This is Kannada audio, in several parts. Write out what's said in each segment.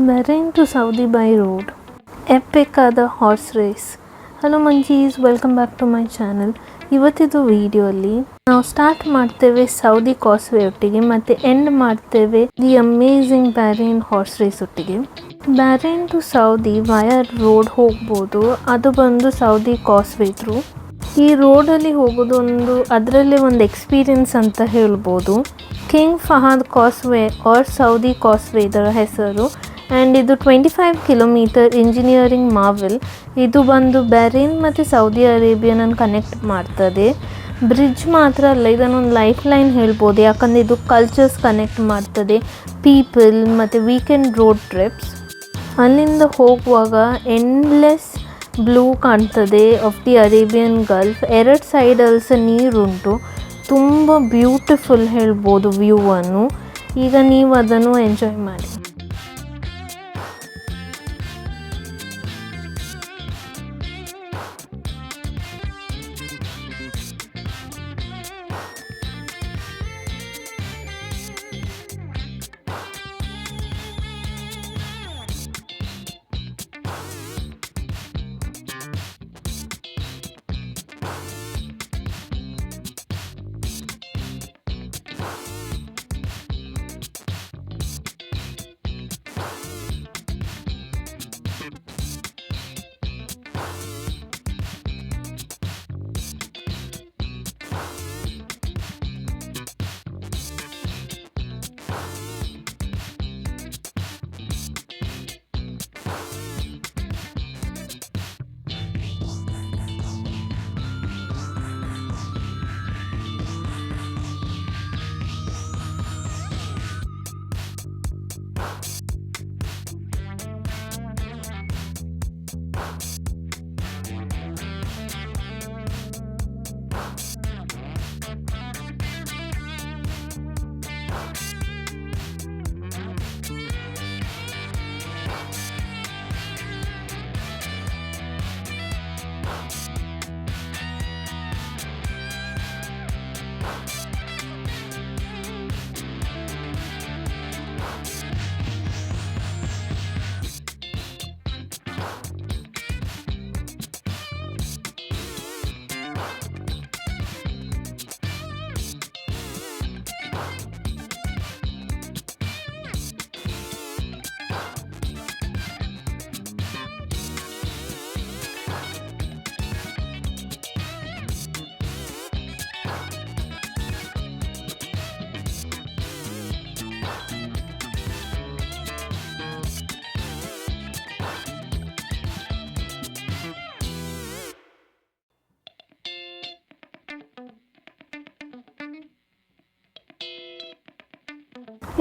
Bahrain to Saudi by road. Epic ಆದ ಹಾರ್ಸ್ ರೇಸ್. ಹಲೋ ಮಂಜೀಸ್, welcome back to my channel. ಇವತ್ತಿದು ವಿಡಿಯೋಲಿ ನಾವು ಸ್ಟಾರ್ಟ್ ಮಾಡ್ತೇವೆ ಸೌದಿ ಕಾಸ್ವೇ ಒಟ್ಟಿಗೆ ಮತ್ತು ಎಂಡ್ ಮಾಡ್ತೇವೆ ದಿ ಅಮೇಝಿಂಗ್ ಬ್ಯಾರೇನ್ ಹಾರ್ಸ್ ರೇಸ್ ಒಟ್ಟಿಗೆ. ಬ್ಯಾರೇನ್ ಟು ಸೌದಿ ವಯಾ ರೋಡ್ ಹೋಗ್ಬೋದು, ಅದು ಬಂದು ಸೌದಿ ಕಾಸ್ವೇ ಥ್ರೂ. ಈ ರೋಡಲ್ಲಿ ಹೋಗೋದು ಅದರಲ್ಲೇ ಒಂದು ಎಕ್ಸ್ಪೀರಿಯನ್ಸ್ ಅಂತ ಹೇಳ್ಬೋದು. ಕಿಂಗ್ ಫಹದ್ ಕಾಸ್ವೇ ಆರ್ ಸೌದಿ ಕಾಸ್ವೇ ಇದರ ಹೆಸರು. ಆ್ಯಂಡ್ ಇದು 25 ಕಿಲೋಮೀಟರ್ ಇಂಜಿನಿಯರಿಂಗ್ ಮಾವೆಲ್. ಇದು ಬಂದು ಬಹರೇನ್ ಮತ್ತು ಸೌದಿ ಅರೇಬಿಯಾನನ್ನು ಕನೆಕ್ಟ್ ಮಾಡ್ತದೆ. ಬ್ರಿಡ್ಜ್ ಮಾತ್ರ ಅಲ್ಲ, ಇದನ್ನೊಂದು ಲೈಫ್ ಲೈನ್ ಹೇಳ್ಬೋದು, ಯಾಕಂದರೆ ಇದು ಕಲ್ಚರ್ಸ್ ಕನೆಕ್ಟ್ ಮಾಡ್ತದೆ, ಪೀಪಲ್ ಮತ್ತು ವೀಕೆಂಡ್ ರೋಡ್ ಟ್ರಿಪ್ಸ್. ಅಲ್ಲಿಂದ ಹೋಗುವಾಗ ಎಂಡ್ಲೆಸ್ ಬ್ಲೂ ಕಾಣ್ತದೆ ಆಫ್ ದಿ ಅರೇಬಿಯನ್ ಗಲ್ಫ್. ಎರಡು ಸೈಡಲ್ಲಿ ಸಹ ನೀರುಂಟು, ತುಂಬ ಬ್ಯೂಟಿಫುಲ್ ಹೇಳ್ಬೋದು ವ್ಯೂವನ್ನು. ಈಗ ನೀವು ಅದನ್ನು ಎಂಜಾಯ್ ಮಾಡಿ.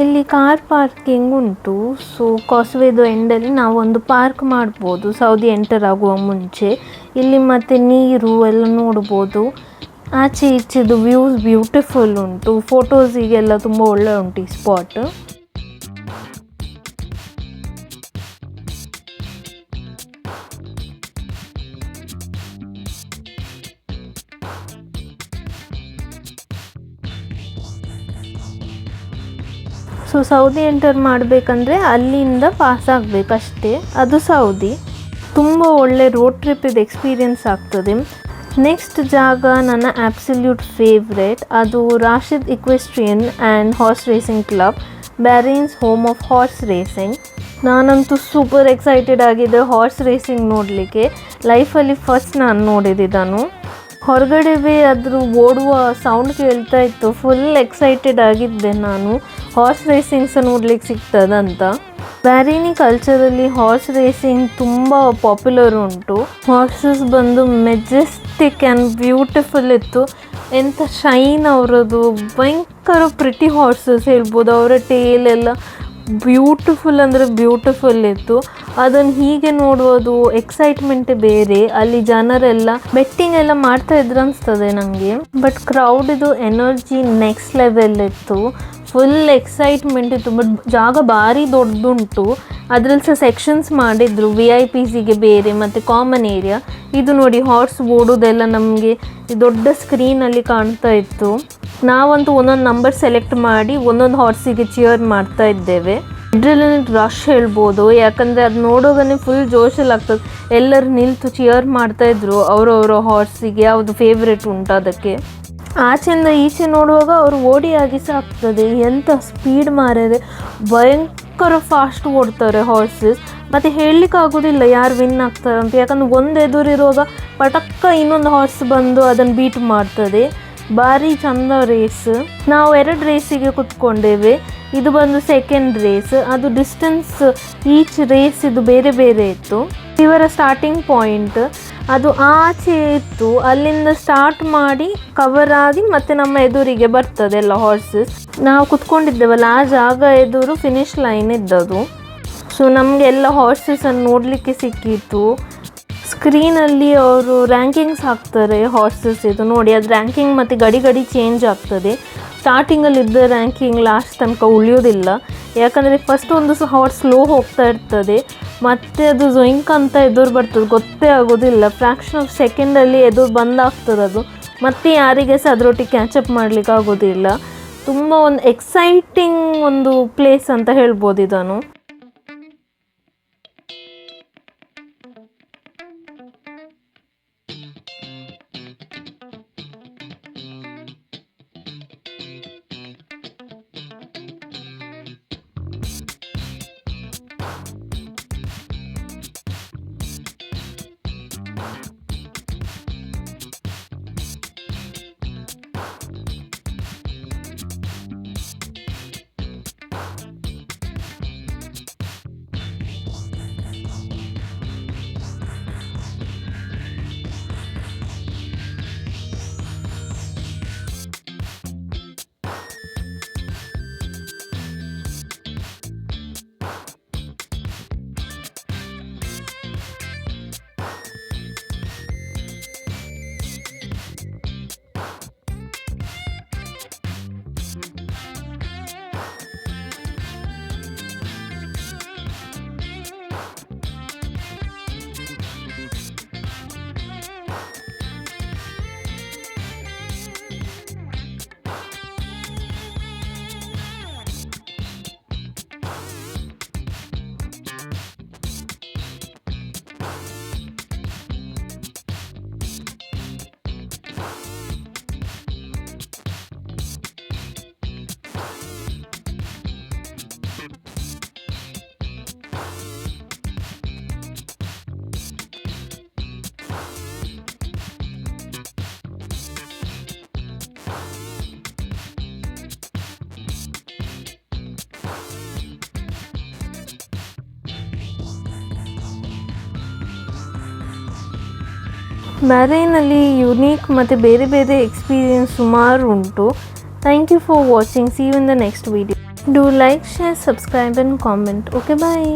ಇಲ್ಲಿ ಕಾರ್ ಪಾರ್ಕಿಂಗ್ ಉಂಟು. ಸೊ ಕಾಸ್ವೇದು ಎಂಡಲ್ಲಿ ನಾವು ಒಂದು ಪಾರ್ಕ್ ಮಾಡ್ಬೋದು ಸೌದಿ ಎಂಟರ್ ಆಗುವ ಮುಂಚೆ. ಇಲ್ಲಿ ಮತ್ತು ನೀರು ಎಲ್ಲ ನೋಡ್ಬೋದು. ಆಚೆ ಈಚೆದು ವ್ಯೂಸ್ ಬ್ಯೂಟಿಫುಲ್ ಉಂಟು, ಫೋಟೋಸಿಗೆಲ್ಲ ತುಂಬ ಒಳ್ಳೆ ಉಂಟು ಈ ಸ್ಪಾಟ್. ಸೊ ಸೌದಿ ಎಂಟರ್ ಮಾಡಬೇಕಂದ್ರೆ ಅಲ್ಲಿಂದ ಪಾಸ್ ಆಗಬೇಕಷ್ಟೇ, ಅದು ಸೌದಿ. ತುಂಬ ಒಳ್ಳೆ ರೋಡ್ ಟ್ರಿಪ್ ಇದು ಎಕ್ಸ್ಪೀರಿಯನ್ಸ್ ಆಗ್ತದೆ. ನೆಕ್ಸ್ಟ್ ಜಾಗ ನನ್ನ ಆಬ್ಸಲ್ಯೂಟ್ ಫೇವ್ರೆಟ್, ಅದು Rashid equestrian and horse racing club, Bahrain's home of horse racing. ನಾನಂತೂ ಸೂಪರ್ ಎಕ್ಸೈಟೆಡ್ ಆಗಿದೆ ಹಾರ್ಸ್ ರೇಸಿಂಗ್ ನೋಡಲಿಕ್ಕೆ. ಲೈಫಲ್ಲಿ ಫಸ್ಟ್ ನಾನು ನೋಡಿದ್ದನು. ಹೊರಗಡೆ ಅದ್ರ ಓಡುವ ಸೌಂಡ್ ಕೇಳ್ತಾ ಇತ್ತು, ಫುಲ್ ಎಕ್ಸೈಟೆಡ್ ಆಗಿದ್ದೆ ನಾನು, ಹಾರ್ಸ್ ರೇಸಿಂಗ್ ಸಹ ನೋಡ್ಲಿಕ್ಕೆ ಸಿಗ್ತದಂತ. ಬಹರೇನಿ ಕಲ್ಚರಲ್ಲಿ ಹಾರ್ಸ್ ರೇಸಿಂಗ್ ತುಂಬ ಪಾಪ್ಯುಲರ್ ಉಂಟು. ಹಾರ್ಸಸ್ ಬಂದು ಮೆಜೆಸ್ಟಿಕ್ ಆ್ಯಂಡ್ ಬ್ಯೂಟಿಫುಲ್ ಇತ್ತು. ಎಂಥ ಶೈನ್ ಅವರದು, ಭಯಂಕರ ಪ್ರಿಟಿ ಹಾರ್ಸಸ್ ಹೇಳ್ಬೋದು. ಅವರ ಟೇಲ್ ಎಲ್ಲ ಬ್ಯೂಟಿಫುಲ್ ಅಂದರೆ ಬ್ಯೂಟಿಫುಲ್ ಇತ್ತು. ಅದನ್ನು ಹೀಗೆ ನೋಡುವುದು ಎಕ್ಸೈಟ್ಮೆಂಟೇ ಬೇರೆ. ಅಲ್ಲಿ ಜನರೆಲ್ಲ ಬೆಟ್ಟಿಂಗ್ ಎಲ್ಲ ಮಾಡ್ತಾ ಇದ್ರು ಅನಿಸ್ತದೆ ನನಗೆ. ಬಟ್ ಕ್ರೌಡಿದು ಎನರ್ಜಿ ನೆಕ್ಸ್ಟ್ ಲೆವೆಲ್ ಇತ್ತು, ಫುಲ್ ಎಕ್ಸೈಟ್ಮೆಂಟ್ ಇತ್ತು. ಬಟ್ ಜಾಗ ಭಾರಿ ದೊಡ್ಡದುಂಟು, ಅದರಲ್ಲಿ ಸಹ ಸೆಕ್ಷನ್ಸ್ ಮಾಡಿದ್ರು, VIP ಬೇರೆ ಮತ್ತು ಕಾಮನ್ ಏರಿಯಾ. ಇದು ನೋಡಿ ಹಾರ್ಸ್ ಓಡೋದೆಲ್ಲ ನಮಗೆ ದೊಡ್ಡ ಸ್ಕ್ರೀನಲ್ಲಿ ಕಾಣ್ತಾ ಇತ್ತು. ನಾವಂತೂ ಒಂದೊಂದು ನಂಬರ್ ಸೆಲೆಕ್ಟ್ ಮಾಡಿ ಒಂದೊಂದು ಹಾರ್ಸಿಗೆ ಚಿಯರ್ ಮಾಡ್ತಾ ಇದ್ದೇವೆ. ಅಡ್ರಿನಲಿನ್ ರಶ್ ಹೇಳ್ಬೋದು, ಯಾಕಂದರೆ ಅದು ನೋಡೋಗನೆ ಫುಲ್ ಜೋಶಲ್ಲಿ ಆಗ್ತದೆ. ಎಲ್ಲರೂ ನಿಂತು ಚಿಯರ್ ಮಾಡ್ತಾಯಿದ್ರು ಅವರವರ ಹಾರ್ಸಿಗೆ ಯಾವುದು ಫೇವ್ರೇಟ್ ಉಂಟು ಅದಕ್ಕೆ. ಆಚೆಯಿಂದ ಈಚೆ ನೋಡುವಾಗ ಅವರು ಓಡಿ ಆಗಿ ಸಾಕ್ತದೆ. ಎಂಥ ಸ್ಪೀಡ್ ಮಾರಿದೆ, ಭಯಂಕರ ಫಾಸ್ಟ್ ಓಡ್ತಾರೆ ಹಾರ್ಸಸ್. ಮತ್ತು ಹೇಳಲಿಕ್ಕಾಗೋದಿಲ್ಲ ಯಾರು ವಿನ್ ಆಗ್ತಾರೆ ಅಂತ, ಯಾಕಂದರೆ ಒಂದು ಎದುರಿರುವಾಗ ಪಟಕ್ಕ ಇನ್ನೊಂದು ಹಾರ್ಸ್ ಬಂದು ಅದನ್ನು ಬೀಟ್ ಮಾಡ್ತದೆ. ಭಾರಿ ಚಂದ ರೇಸ್. ನಾವು 2 ರೇಸಿಗೆ ಕೂತ್ಕೊಂಡೇವೆ. ಇದು ಬಂದು ಸೆಕೆಂಡ್ ರೇಸ್. ಅದು ಡಿಸ್ಟೆನ್ಸ್ ಈಚ್ ರೇಸ್ ಇದು ಬೇರೆ ಬೇರೆ ಇತ್ತು. ಇವರ ಸ್ಟಾರ್ಟಿಂಗ್ ಪಾಯಿಂಟ್ ಅದು ಆಚೆ ಇತ್ತು, ಅಲ್ಲಿಂದ ಸ್ಟಾರ್ಟ್ ಮಾಡಿ ಕವರ್ ಆಗಿ ಮತ್ತೆ ನಮ್ಮ ಎದುರಿಗೆ ಬರ್ತದೆ ಎಲ್ಲ ಹಾರ್ಸಸ್. ನಾವು ಕುತ್ಕೊಂಡಿದ್ದೇವಲ್ಲ ಆ ಜಾಗ ಎದುರು ಫಿನಿಶ್ ಲೈನ್ ಇದ್ದದು. ಸೊ ನಮಗೆ ಎಲ್ಲ ಹಾರ್ಸಸನ್ನು ನೋಡಲಿಕ್ಕೆ ಸಿಕ್ಕಿತ್ತು. ಸ್ಕ್ರೀನಲ್ಲಿ ಅವರು ರ್ಯಾಂಕಿಂಗ್ಸ್ ಹಾಕ್ತಾರೆ ಹಾರ್ಸಸ್. ಇದು ನೋಡಿ, ಅದು ರ್ಯಾಂಕಿಂಗ್ ಮತ್ತು ಗಡಿ ಚೇಂಜ್ ಆಗ್ತದೆ. ಸ್ಟಾರ್ಟಿಂಗಲ್ಲಿದ್ದ ರ್ಯಾಂಕಿಂಗ್ ಲಾಸ್ಟ್ ತನಕ ಉಳಿಯೋದಿಲ್ಲ, ಯಾಕಂದರೆ ಫಸ್ಟ್ ಒಂದು ಹಾರ್ಸ್ ಸ್ಲೋ ಹೋಗ್ತಾ ಇರ್ತದೆ, ಮತ್ತು ಅದು ಝೊಯಿಂಕ್ ಅಂತ ಎದುರು ಬರ್ತದೆ, ಗೊತ್ತೇ ಆಗೋದಿಲ್ಲ. ಫ್ರ್ಯಾಕ್ಷನ್ ಆಫ್ ಸೆಕೆಂಡಲ್ಲಿ ಎದುರು ಬಂದಾಗ್ತದೆ ಅದು. ಮತ್ತು ಯಾರಿಗೆ ಸಹ ಅದರೊಟ್ಟಿಗೆ ಕ್ಯಾಚಪ್ ಮಾಡಲಿಕ್ಕೆ ಆಗೋದಿಲ್ಲ. ತುಂಬ ಒಂದು ಎಕ್ಸೈಟಿಂಗ್ ಒಂದು ಪ್ಲೇಸ್ ಅಂತ ಹೇಳ್ಬೋದು ಇದನ್ನು. ಬ್ಯಾರೈನಲ್ಲಿ ಯುನೀಕ್ ಮತ್ತು ಬೇರೆ ಬೇರೆ ಎಕ್ಸ್ಪೀರಿಯನ್ಸ್ ಸುಮಾರು ಉಂಟು. Thank you for watching. See you in the next video. Do like, share, subscribe and comment. Okay, bye.